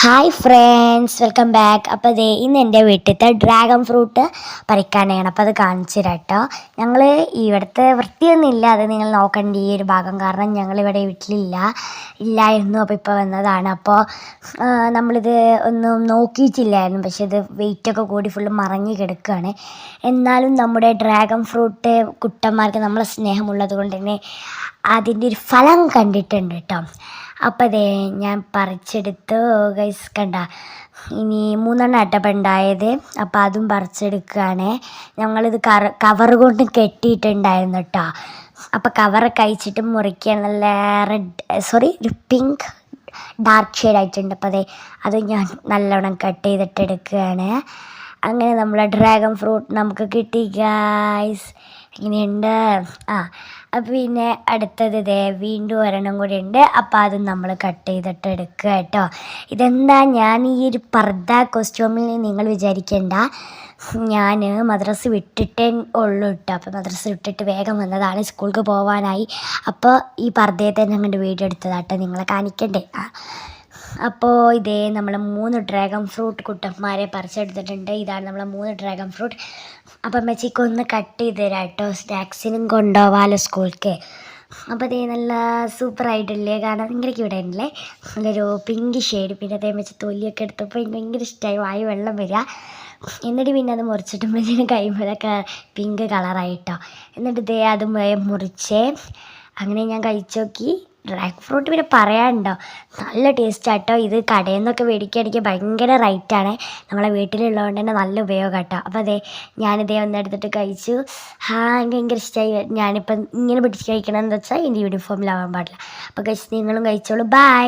Hi friends, welcome back. അപ്പോൾ ദേ ഇന്ന് എൻ്റെ വീട്ടിലത്തെ ഡ്രാഗൺ ഫ്രൂട്ട് പറിക്കാനാണ്. അപ്പോൾ അത് കാണിച്ചു തരാം കേട്ടോ. ഞങ്ങൾ ഇവിടുത്തെ വൃത്തിയൊന്നുമില്ല, അത് നിങ്ങൾ നോക്കേണ്ട ഈ ഒരു ഭാഗം, കാരണം ഞങ്ങളിവിടെ ഇല്ലായിരുന്നു. അപ്പോൾ ഇപ്പോൾ വന്നതാണ്. അപ്പോൾ നമ്മളിത് ഒന്നും നോക്കിയിട്ടില്ലായിരുന്നു, പക്ഷേ ഇത് വെയിറ്റൊക്കെ കൂടി ഫുള്ള് മറങ്ങി കിടക്കുകയാണ്. എന്നാലും നമ്മുടെ ഡ്രാഗൺ ഫ്രൂട്ട് കുട്ടന്മാർക്ക് നമ്മളെ സ്നേഹമുള്ളത് കൊണ്ട് തന്നെ അതിൻ്റെ ഒരു ഫലം കണ്ടിട്ടുണ്ട് കേട്ടോ. അപ്പോൾ അതേ ഞാൻ പറിച്ചെടുത്ത് ഗൈസ് കണ്ട, ഇനി 3 അട്ടപ്പം ഉണ്ടായത്. അപ്പോൾ അതും പറിച്ചെടുക്കുകയാണ്. ഞങ്ങളിത് കവർ കൊണ്ട് കെട്ടിയിട്ടുണ്ടായിരുന്നു കേട്ടോ. അപ്പോൾ കവറൊക്കെ അയച്ചിട്ട് മുറിക്കാൻ നല്ല ഒരു പിങ്ക് ഡാർക്ക് ഷെയ്ഡ് ആയിട്ടുണ്ട്. അപ്പോൾ അതെ അത് ഞാൻ നല്ലോണം കട്ട് ചെയ്തിട്ട് എടുക്കുകയാണ്. അങ്ങനെ നമ്മളെ ഡ്രാഗൺ ഫ്രൂട്ട് നമുക്ക് കിട്ടി ഗൈസ്. ഇങ്ങനെയുണ്ട്. അപ്പോൾ പിന്നെ അടുത്തത് ഇതേ വീണ്ടും ഒരെണ്ണം കൂടി ഉണ്ട്. അപ്പോൾ അതും നമ്മൾ കട്ട് ചെയ്തിട്ട് എടുക്കുക കേട്ടോ. ഇതെന്താ, ഞാൻ ഈ ഒരു പർദ്ദ കോസ്റ്റ്യൂമിൽ നിങ്ങൾ വിചാരിക്കേണ്ട, ഞാൻ മദ്രസ വിട്ടിട്ടേ ഉള്ളൂ കേട്ടോ. അപ്പോൾ മദ്രസ വിട്ടിട്ട് വേഗം വന്നതാണ്, സ്കൂൾക്ക് പോകാനായി. അപ്പോൾ ഈ പർദ്ദയെ തന്നെ അങ്ങോട്ട് വീഡിയോ എടുത്തതാട്ടോ, നിങ്ങളെ കാണിക്കണ്ടേ. അപ്പോൾ ഇതേ നമ്മൾ 3 ഡ്രാഗൺ ഫ്രൂട്ട് കുട്ടന്മാരെ പറിച്ചെടുത്തിട്ടുണ്ട്. ഇതാണ് നമ്മളെ 3 ഡ്രാഗൺ ഫ്രൂട്ട്. അപ്പം അമ്മച്ചിക്ക് ഒന്ന് കട്ട് ചെയ്ത് തരാം കേട്ടോ, സ്നാക്സിനും കൊണ്ടുപോകാമല്ലോ സ്കൂൾക്ക്. അപ്പോൾ അതേ നല്ല സൂപ്പറായിട്ടില്ലേ, കാരണം ഭയങ്കര ക്യൂട്ടായിട്ടില്ലേ, നല്ലൊരു പിങ്ക് ഷെയ്ഡ്. പിന്നെ അതേ വെച്ച് തൊലിയൊക്കെ എടുത്തപ്പോൾ എനിക്ക് ഭയങ്കര ഇഷ്ടമായി, വായി വെള്ളം വരിക. എന്നിട്ട് പിന്നെ അത് മുറിച്ചിട്ടുമ്പോഴത്തേനും കഴിയുമ്പോഴൊക്കെ പിങ്ക് കളറായിട്ടോ. എന്നിട്ട് ഇതേ അത് മുറിച്ചേ. അങ്ങനെ ഞാൻ കഴിച്ചു നോക്കി. ഡ്രാഗൺ ഫ്രൂട്ട് പിന്നെ പറയാനുണ്ടോ, നല്ല ടേസ്റ്റാട്ടോ. ഇത് കടയിൽ നിന്നൊക്കെ മേടിക്കുകയാണെങ്കിൽ ഭയങ്കര റേറ്റാണ്, നമ്മളെ വീട്ടിലുള്ളതുകൊണ്ട് തന്നെ നല്ല ഉപയോഗം കേട്ടോ. അപ്പോൾ അതെ ഞാനിതേ ഒന്നെടുത്തിട്ട് കഴിച്ചു. എനിക്ക് ഭയങ്കര ഇഷ്ടമായി. ഞാനിപ്പം ഇങ്ങനെ പിടിച്ച് കഴിക്കണമെന്ന് വെച്ചാൽ എൻ്റെ യൂണിഫോമിലാവാൻ പാടില്ല. അപ്പോൾ കഴിച്ച് നിങ്ങളും കഴിച്ചോളൂ. ബൈ.